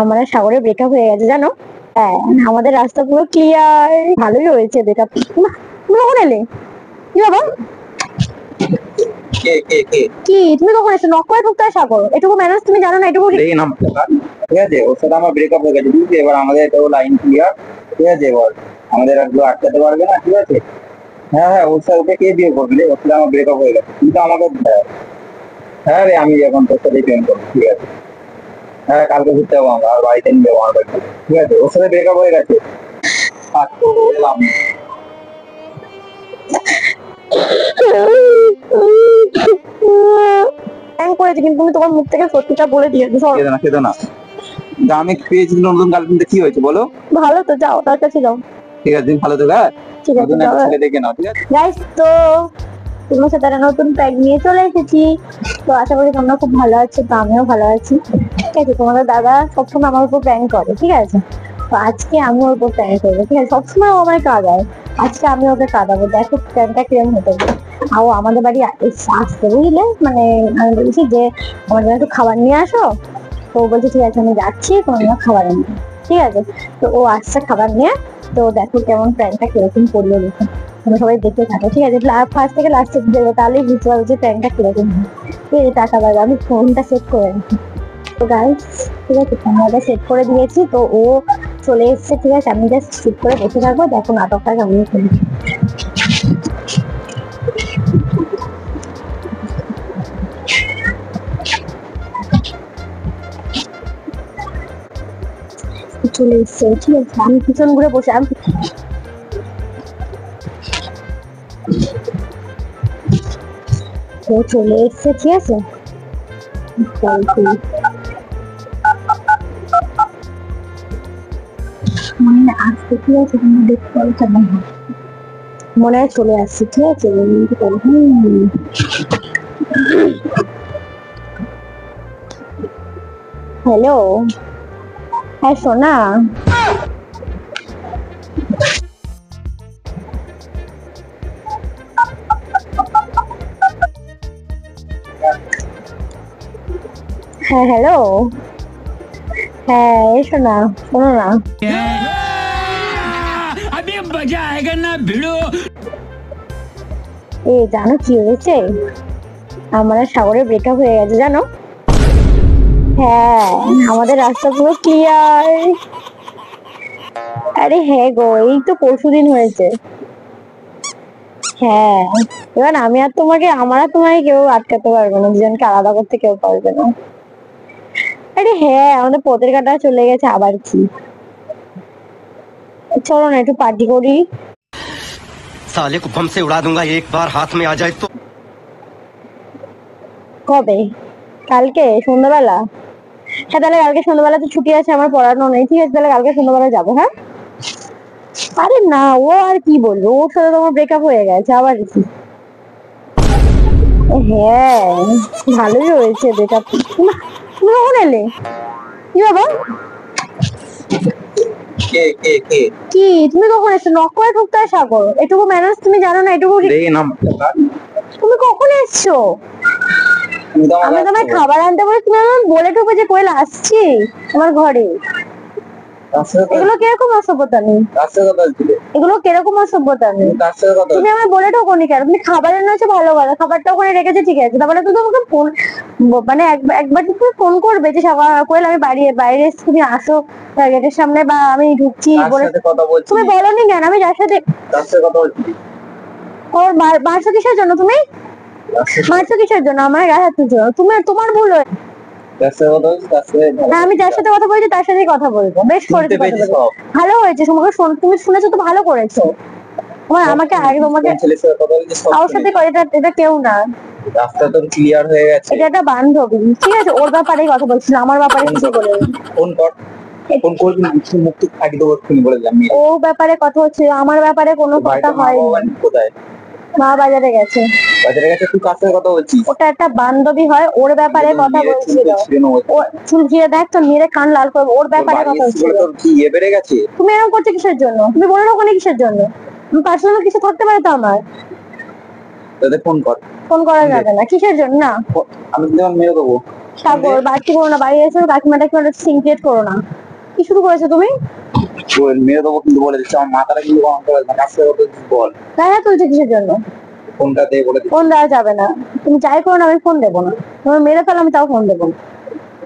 আমার আর সাগরের ব্রেকআপ হয়ে গেছে জানো। হ্যাঁ, আমাদের রাস্তা পুরো ক্লিয়ার। ভালোই হয়েছে ব্রেকআপ। তুমি কখন এলে? কি বাবা, কে কে কে কি তুমি কখন এসে? নক করে ঢুকতে হয় সাগর, এটুকু ম্যানেজ তুমি জানো না? এটুকু দেখি নাম ঠিক আছে, ওর সাথে আমার ব্রেকআপ হয়ে গেছে বুঝলি, এবার আমাদের তো লাইন ক্লিয়ার। ঠিক আছে, এবার আমাদের আর কেউ আটকাতে পারবে না। ঠিক আছে, হ্যাঁ হ্যাঁ, ওর সাথে ওকে কে বিয়ে করবে রে? ওর সাথে আমার ব্রেকআপ হয়ে গেছে, কিন্তু আমাকে হ্যাঁ রে, আমি এখন তোর সাথে প্রেম করবো। ঠিক আছে, হ্যাঁ কালকে ঘুরতে যাবো আমরা, আর বাড়িতে নিয়ে যাবো আমার বাড়িতে। ঠিক আছে, ওর সাথে ব্রেকআপ হয়ে গেছে। আচ্ছা, এলাম। প্র্যাঙ্ক করেছি, কিন্তু তুমি তোমার মুখ থেকে সত্যিটা বলে দিয়েছো। কেঁদো না কেঁদো না। তা আমি পেয়েছি নতুন গার্লফ্রেন্ড, কি হয়েছে বলো? ভালো তো, যাও তার কাছে যাও। ঠিক আছে, তুমি ভালো তো? হ্যাঁ, ঠিক আছে, নতুন একটা ছেলে দেখে নাও। ঠিক আছে গাইস, তো তোমার সাথে একটা নতুন প্যাক নিয়ে চলে এসেছি। তো আশা করি তোমরা খুব ভালো আছো, তো আমিও ভালো আছি। ঠিক আছে, তোমাদের দাদা সবসময় আমার উপর প্র্যাঙ্ক করে, ঠিক আছে? তো আজকে আমি ওর উপর প্র্যাঙ্ক করবো, ঠিক আছে? সবসময় ও আমায় কাঁদায়, আজকে আমি ওকে কাঁদাবো। দেখো প্র্যাঙ্কটা কিরম হতে পারে। আর ও আমাদের বাড়ি আসতে বুঝলে, মানে আমি বলছি যে আমার জন্য একটু খাবার নিয়ে আসো। তো ও বলছে ঠিক আছে আমি যাচ্ছি, তোমার জন্য খাবার এনে দেবো। ঠিক আছে, তো ও আসছে খাবার নিয়ে। তো দেখো কেমন প্র্যাঙ্কটা কিরকম করলো দেখো। তোমরা সবাই দেখতে থাকো, ঠিক আছে? ফার্স্ট থেকে লাস্ট অব্দি দেখবে, তাহলেই বুঝতে পারবে যে প্র্যাঙ্কটা কিরকম হয়। ঠিক আছে, টাকা পাবে। আমি ফোনটা সেট করে রাখি। তো গাইস, ঠিক আছে, ক্যামেরাটা সেট করে দিয়েছি। তো ও চলে এসছে, ঠিক আছে? আমি জাস্ট শুট করে বসে থাকবো। দেখো নাটকটা কেমন করি। চলে এসছে, ঠিক আছে? আমি পিছন ঘুরে বসে ও চলে এসছে, ঠিক আছে? মনে আসছে, ঠিক আছে? তুমি দেখতে পারো কেমন হয়। মনে হয় চলে আসছে, ঠিক আছে? হ্যালো, হ্যাঁ সোনা। হ্যাঁ হ্যালো, হ্যাঁ এসো না, শোনো না। अभी मजा आएगा ना भिड़ो। এ জানো কি হয়েছে? আমার আর সাগরের ব্রেকআপ হয়ে গেছে জানো। হ্যাঁ, আমাদের রাস্তা পুরো ক্লিয়ার। আরে হ্যাঁ গো, এই তো পরশুদিন হয়েছে। হ্যাঁ, এবার আমি আর তোমাকে, আমার আর তোমাকে কেউ আটকাতে পারবে না, দুজনকে আলাদা করতে কেউ পারবে না। আরে হ্যাঁ, আমাদের পথের কাটা চলে গেছে, আবার কি। চলো না একটু পার্টি করি। साले को बम से उड़ा दूंगा एक बार हाथ में आ जाए तो। কবে? কালকে সন্ধ্যাবেলা? হ্যাঁ, তাহলে কালকে সন্ধ্যাবেলা তো ছুটি আছে, আমার পড়ানো নেই। ঠিক আছে, তাহলে কালকে সন্ধ্যাবেলা যাবো। হ্যাঁ, আরে না, ও আর কি বলবো, ওর সাথে তোমার ব্রেকআপ হয়ে গেছে, আবার কি। হ্যাঁ, ভালোই হয়েছে ব্রেকআপ। তুমি কখন এলে? কি বাবা, কে কে কে কি তুমি কখন এসছো? নক করে ঢুকতে হয় সাগর, এটুকু ম্যানেজ তুমি জানো না? এটুকু দেখি নাম। তুমি কখন এসছো? তুমি তো আমি আমাকে তোমায় খাবার আনতে বলে তুমি আমাকে বলে ঢুকবে যে কোয়েল আসছি আমার ঘরে। এগুলো কিরকম অসভ্যতামি? এগুলো কিরকম অসভ্যতামি? তুমি আমায় বলে ঢোকনি কেন? তুমি খাবার এনেছো, ভালো কথা, খাবারটা ওখানে রেখেছে, ঠিক আছে? তারপরে তো তোমাকে ফোন, মানে একবার তো তুমি ফোন করবে যে কোয়েল আমি বাইরে এসেছি, তুমি আসো গেটের সামনে, বা আমি ঢুকছি বলে। তুমি বলোনি কেন? আমি যার সাথে কথা বলছি। ওর মারছো কিসের জন্য? তুমি মারছো কিসের জন্য? আমার গায়ে হাত তুলছো, তুমি তোমার ভুল হয়েছে। আমি যার সাথে কথা বলছি তার সাথেই কথা বলবো, বেশ করেছো কথা বলবো। ভালো হয়েছে, তোমাকে তুমি শুনেছো তো, ভালো করেছো। আমাকে আগে তোমাকে কারোর সাথে এটা কেউ না, রাস্তা তো ক্লিয়ার হয়ে গেছে। এটা একটা বান্ধবী, ঠিক আছে? ওর ব্যাপারেই কথা বলছিল, আমার ব্যাপারে কিছু বলে। ফোন কর, ফোন করবি, মুখ টুক ফাটি দেবো এক্ষুনি বলে দিলাম। ও ব্যাপারে কথা হচ্ছে, আমার ব্যাপারে কোনো কথা হয়নি। কোথায়? মা বাজারে গেছে। বাজারে গেছে? তুই কার সাথে কথা বলছিস? ওটা একটা বান্ধবী হয়, ওর ব্যাপারে কথা বলছিল। ও চুল ঘিরে দেখ তো, মেরে কান লাল করবো, ওর ব্যাপারে কথা হচ্ছিল। তোর কি বেড়ে গেছে? তুমি এরকম করছো কিসের জন্য? তুমি বলে ওখানে কিসের জন্য? পার্সোনাল কিছু থাকতে পারে তো আমার। তাদের ফোন কর। ফোন করা যাবে না, কিসের জন্য? না, আমি কিন্তু মেরে দেবো। সাগর বাড়তি করো না, বাড়ি এসে কাকিমাটা কি সিনক্রেট করো না। কি শুরু করেছো তুমি? মেরে দেবো কিন্তু বলে দিচ্ছি, আমার মাথাটা কিন্তু গরম করে দিচ্ছে না। কাছে বল গায়ে তুলছে কিসের জন্য? ফোনটা দিয়ে বলে দিচ্ছি। ফোন দেওয়া যাবে না, তুমি যাই করো না, আমি ফোন দেবো না। তোমার মেরে ফেলো, আমি তাও ফোন দেবো না।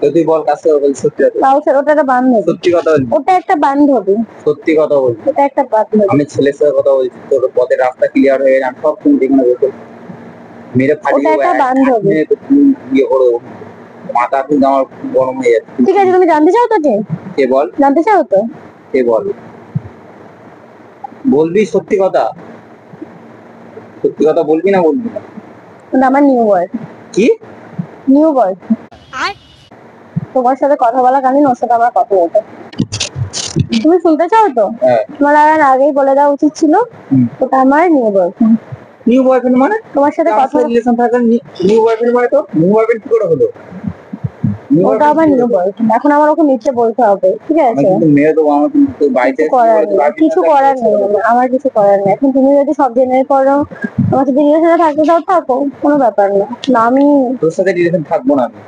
তো তুই বল কাছে বল, সত্যি কথা। তাও সে ওটা একটা বান্ধবী, সত্যি কথা বলবি, ওটা একটা বান্ধবী, সত্যি কথা বলবি। ওটা একটা বান্ধবী। আমি ছেলের সাথে কথা বলছি, তোর পথের রাস্তা ক্লিয়ার হয়ে গেছে, আমি সব তুমি দেখে বসে মেরে ফাটিয়ে ওটা একটা বান্ধবী। ইয়ে করে মাথা কিন্তু আমার গরম হয়ে যাচ্ছে। ঠিক আছে, তুমি জানতে চাও তো? কে বল, জানতে চাও তো? কে বল, বলবি সত্যি কথা, সত্যি কথা বলবি না বলবি না? ওটা আমার নিউ বয়। কি নিউ বয়? তোমার সাথে কথা বলা কালীন ওর সাথে আমার কথা বলতো। তুমি শুনতে চাও তো? হ্যাঁ। তোমার আর আগেই বলে দেওয়া উচিত ছিল। ওটা আমার নিউ বয়ফ্রেন্ড। নিউ বয়ফ্রেন্ড মানে? তোমার সাথে কথা রিলেশন থাকা নিউ বয়ফ্রেন্ড মানে? তো নিউ বয়ফ্রেন্ড কি করে হলো? ওটা আমার নিউ বয়ফ্রেন্ড। এখন আমার ওকে মিথ্যে বলতে হবে, ঠিক আমি আছে? কিন্তু মেয়ে দেবো, আমার কিন্তু বাড়িতে কিছু করার নেই, আমার কিছু করার নেই। এখন তুমি যদি সব জেনে করো, আমার সাথে রিলেশনে থাকতে চাও থাকো, কোনো ব্যাপার না। না আমি তোর সাথে রিলেশন থাকবো না। আমি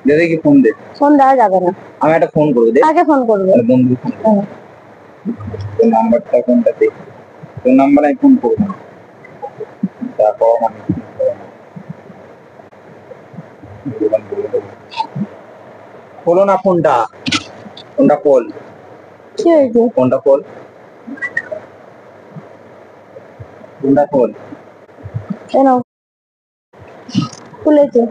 দে দেখি ফোন দে। ফোন দেওয়া যাবে না। আমি একটা ফোন করবো, দে। কাকে ফোন করবে? বন্ধু তোর নাম্বারটা কোনটা দে, তোর নাম্বার আমি ফোন করবো না। তারপর আমি খোলো না ফোনটা, ফোনটা খোল, কি হয়েছে? ফোনটা খোল, ফোনটা খোল। কেন খুলেছে?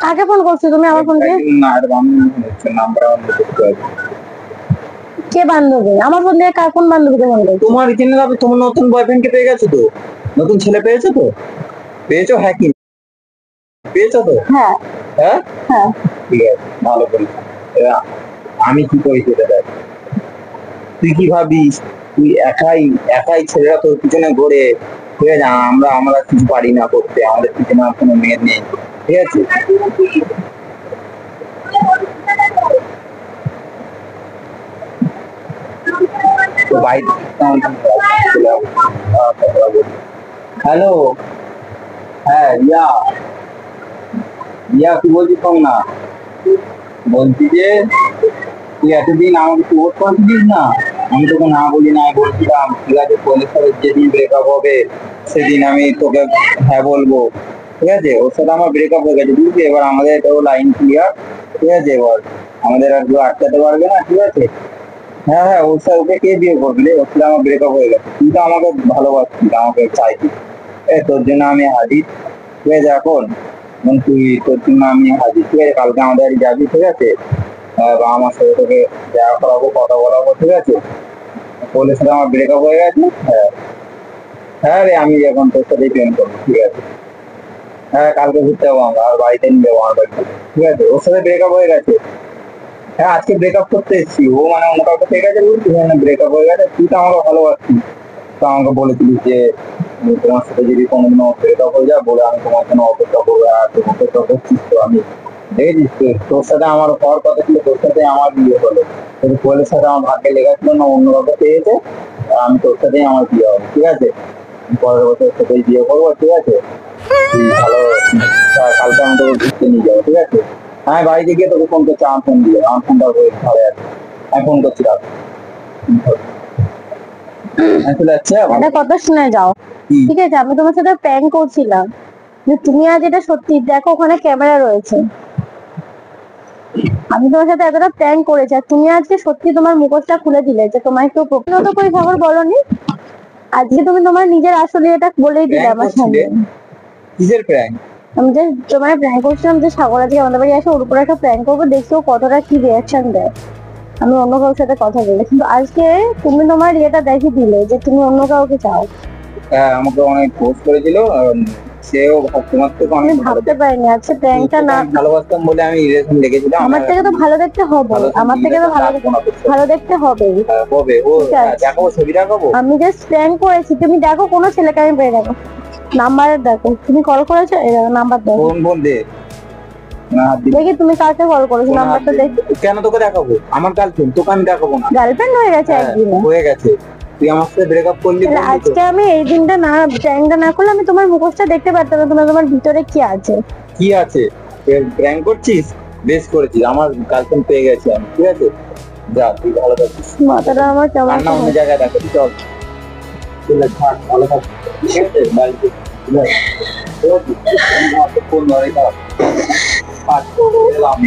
কাকে ফোন করছো তুমি আমার ফোন দিয়ে? না আর নাম্বার আমার করতে হবে। কে বান্ধবী? আমার ফোন দিয়ে কার কোন বান্ধবীকে ফোন করছো? তোমার এখানে যাবে, তোমার নতুন বয়ফ্রেন্ড কে পেয়ে গেছো তো? নতুন ছেলে পেয়েছো তো? পেয়েছো? হ্যাঁ কি পেয়েছো তো? হ্যাঁ হ্যাঁ হ্যাঁ। ঠিক আছে, ভালো বলছি। এবার আমি কি করি সেটা দেখ। তুই কি ভাবিস তুই একাই একাই ছেলেরা তোর পিছনে ঘোরে? ঠিক আছে, আমরা কিছু পারি না করতে, আমাদের পিছনে আর কোনো মেয়ে নেই, ঠিক আছে? তো বাইরে হ্যালো, হ্যাঁ রিয়া, রিয়া কি বলছিস? শোন না, বলছি যে তুই এতদিন আমাকে ফোর্স করছিস না, আমি তোকে না বলি না বলছিলাম, ঠিক আছে? কোলের সাথে যেদিন ব্রেকআপ হবে সেদিন আমি তোকে হ্যাঁ বলবো, ঠিক আছে? ওর সাথে আমার ব্রেকআপ হয়ে গেছে, বুঝলি? এবার আমাদের তো লাইন ক্লিয়ার, ঠিক আছে? এবার আমাদের আর কেউ আটকাতে পারবে না, ঠিক আছে? হ্যাঁ হ্যাঁ, ওর সাথে ওকে কে বিয়ে করবি রে? ওর সাথে আমার ব্রেকআপ হয়ে গেছে। তুই তো আমাকে ভালোবাসছিস, আমাকে চাইছিস, তোর জন্য আমি হাজির, ঠিক আছে? এখন তুই তোর জন্য আমি হাজির, ঠিক আছে? কালকে আমাদের বাড়ি যাবি, ঠিক আছে? বা আমার সাথে তোকে দেখা করাবো, কথা বলাবো, ঠিক আছে? বলে সাথে আমার ব্রেকআপ হয়ে গেছে। হ্যাঁ হ্যাঁ রে, আমি এখন তোর সাথেই প্রেম করবো, ঠিক আছে? হ্যাঁ কালকে ঘুরতে যাবো আমরা, আর বাড়িতে নিয়ে যাবো আমার বাড়িতে, ঠিক আছে? ওর সাথে ব্রেকআপ হয়ে গেছে। হ্যাঁ আজকে ব্রেকআপ করতে এসেছি, ও মানে অন্য কাউকে পেয়ে গেছে, বুঝলি? ব্রেকআপ হয়ে গেছে। তুই তো আমাকে ভালোবাসছিস, তো আমাকে বলেছিলিস যে তোমার সাথে যদি কোনোদিনও ব্রেকআপ হয়ে যায় বলে আমি তোমার জন্য অপেক্ষা করবো, আর তুই অপেক্ষা করছিস। তো আমি দেখেছিস তোর সাথে আমার হওয়ার কথা ছিল, তোর সাথে আমার বিয়ে হলো, কিন্তু কোয়েলের সাথে আমার ভাগ্যে লেগেছিল না, অন্য কাউকে পেয়েছে। আমি তোর সাথেই আমার বিয়ে হবে, ঠিক আছে? পরের বছর সাথেই বিয়ে করবো, ঠিক আছে? তুই ভালো, কালকে আমি তোকে ঘুরতে নিয়ে যাবো, ঠিক আছে? হ্যাঁ বাড়িতে গিয়ে তোকে ফোন করছি, আমার ফোন দিয়ে, আমার ফোনটা ঘরে আছে, আমি ফোন করছি। রাখ, চলে যাচ্ছে। একটা কথা শুনে যাও, ঠিক আছে? আমি তোমার সাথে প্র্যাঙ্ক করছিলাম, যে তুমি আজ এটা সত্যি দেখো, ওখানে ক্যামেরা রয়েছে। আমি তোমার সাথে এতটা প্র্যাঙ্ক করেছি, আর তুমি আজকে সত্যি তোমার মুখোশটা খুলে দিলে যে তোমায় কেউ প্রতিনত করে খবর বলনি। আজকে তুমি তোমার নিজের আসলে এটা বলেই দিলে আমার সামনে। কিসের প্র্যাঙ্ক? আমি যে তোমার প্র্যাঙ্ক করছিলাম যে সাগর আজকে আমাদের বাড়ি আসে, ওর উপরে একটা প্র্যাঙ্ক করবো, দেখছি ও কতটা কি রিয়াকশন দেয়। আমি অন্য কারোর সাথে কথা বলি, কিন্তু আজকে তুমি তোমার ইয়েটা দেখিয়ে দিলে যে তুমি অন্য কাউকে চাও। হ্যাঁ আমাকে অনেক পোস্ট করেছিল, সেও তোমার থেকে আমি অনেক ভাবতে পারিনি আজকে প্র্যাঙ্কটা না। ভালোবাসতাম বলে আমি রিলেশন লেগেছিলাম। আমার থেকে তো ভালো দেখতে হবে, আমার থেকে তো ভালো দেখতে হবে। হবে ও, ঠিক আছে। দেখাবো ছবি দেখাবো। আমি জাস্ট প্র্যাঙ্ক করেছি, তুমি দেখো কোনো ছেলেকে আমি পেয়ে যাবো। নাম্বার দেখো, তুমি কল করেছো, এই নাম্বার দেখো। ফোন ফোন দে না, দেখি তুমি কাকে কল করেছো, নাম্বারটা দেখি। কেন তোকে দেখাবো? আমার গার্লফ্রেন্ড, তোকে আমি দেখাবো না। গার্লফ্রেন্ড হয়ে গেছে হ্যাঁ, একদিনে? হয়ে গেছে। তুই আমার সাথে ব্রেকআপ করলি তাহলে বললি তো? আজকে আমি এই দিনটা না প্র্যাঙ্কটা না করলে আমি তোমার মুখোশটা দেখতে পারতাম না, তোমার ভিতরে কি আছে। কি আছে? প্র্যাঙ্ক করছিস? বেশ করেছিস, আমার গার্লফ্রেন্ড পেয়ে গেছি আমি, ঠিক আছে? যা, তুই ভালো থাকিস। মাথাটা আমার কেমন আর না অন্য জায়গায় দেখো, চল ঠিক আছে, থাক, ভালো থাক, ঠিক আছে? বাড়িতে ঠিক আছে? ঠিক আছে? আমি আমার ফোন ধরে খারাপ এলাম।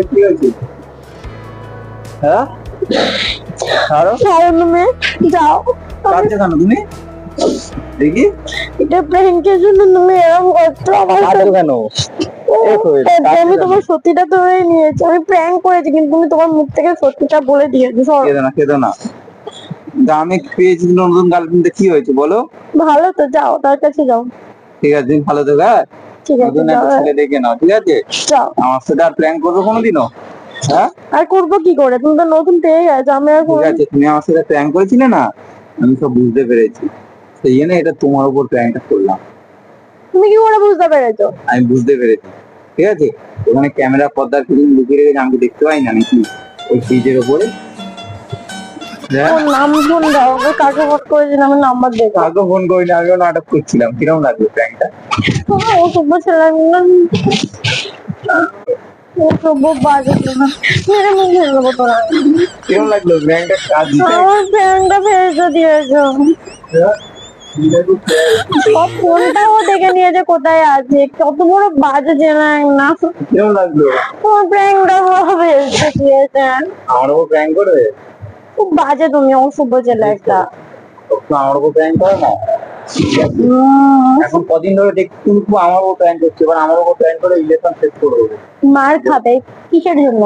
কি হয়েছে? হ্যাঁ, ছাড়ো। সারণমে যাও, কাঁদছো কেন তুমি? দেখি এটা প্র্যাঙ্কের জন্য তুমি এরকম করছো আমার কাঁদছো সাথে। কেন? দেখো, আমি তোমার সত্যিটা ধরে নিয়েছি, আমি প্র্যাঙ্ক করেছি কিন্তু তুমি তোমার মুখ থেকে সত্যিটা বলে দিয়েছো। সর। কেঁদো না, কেঁদো না। তা আমি পেয়েছি নতুন গার্লফ্রেন্ড, কি হয়েছে বলো? ভালো তো, যাও তার কাছে যাও। ঠিক আছে, তুমি ভালো থেকো, হ্যাঁ? ঠিক আছে নতুন যাও, একটা ছেলে দেখে নাও, ঠিক আছে? যাও। আমার সাথে আর প্ল্যান করবো কোনোদিনও? হ্যাঁ, আর করবো কি করে, তুমি তো নতুন পেয়ে গেছো, আমি আর ঠিক করবো- আছে, তুমি আমার সাথে প্ল্যান করেছিলে না, আমি সব বুঝতে পেরেছি, সেই জন্য এটা তোমার উপর প্ল্যানটা করলাম। তুমি কি করে বুঝতে পেরেছো? আমি বুঝতে পেরেছি, ঠিক আছে? ওখানে ক্যামেরা পর্দার ফিল্ম লুকিয়ে রেখেছে, আমি তো দেখতে পাই না নাকি ওই ফ্রিজের ওপরে? হ্যাঁ, ওর নাম ফোন দাও, ওকে কাকে ফোন করেছিল আমি নাম্বার দেখো। কাউকে ফোন করিনি, আমিও নাটক করছিলাম। কিরকম লাগলো প্ল্যানটা? ও সভ্য ছেলে ও সভ্য বাজে ছেলে। মেরে মুখ ভেঙে দেবো তোরা। কিরকম লাগলো প্ল্যানটা? কাজ আমার ফ্যানটা ফেরত দিয়েছো। সব ফোনটাও দেখে নিয়েছে কোথায় আছে, কত বড় বাজে জেনা না। কিরকম লাগলো? তোমার প্র্যাঙ্কটা ফেরত দিয়েছে। আমার উপর প্র্যাঙ্ক করবে? খুব বাজে তুমি, অসভ্য ছেলে একটা। তো আমার উপর প্র্যাঙ্ক করে না? এখন কদিন ধরে দেখছি তুমি খুব আমার উপর প্র্যাঙ্ক করছে, এবার আমার উপর প্র্যাঙ্ক করে রিলেশন শেষ করে দেবো। মার খাবে কিসের জন্য?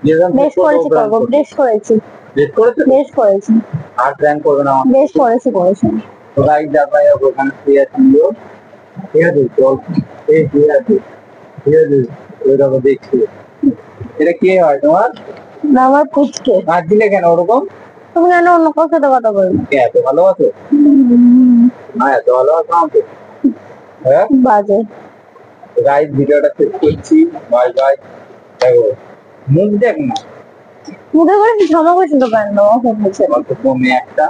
রিলেশন বেশ শেষ করে করেছি, করবো, বেশ করেছি, বেশ করেছে? বেশ করেছি, আর প্র্যাঙ্ক করবে না আমার। বেশ করেছি, করেছি। তো গাইড যাবা ওখানে শুয়ে আছি, ঠিক আছে? চল, এই শুয়ে আছে, ঠিক আছে? ওই দেখো দেখছি। এটা কে হয় তোমার? না, আমার পুচকে। হাত দিলে কেন ওরকম? তুমি কেন অন্য কারোর সাথে কথা বলবে? কে এত ভালোবাসো? না, এত ভালোবাসো আমাকে? হ্যাঁ, বাজে। গাইড ভিডিওটা শেষ করছি, বাই বাই। দেখো মুখ দেখ না, মুখে করে ক্ষমা করছি তো কেন? অসভ্য ছেলে। অল্প কমে একটা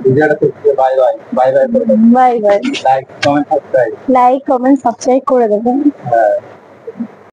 ভিডিওটা শেষ করে বাই বাই, বাই বাই করে bye bye. Like comment subscribe. Like comment subscribe করে দেবেন। হ্যাঁ।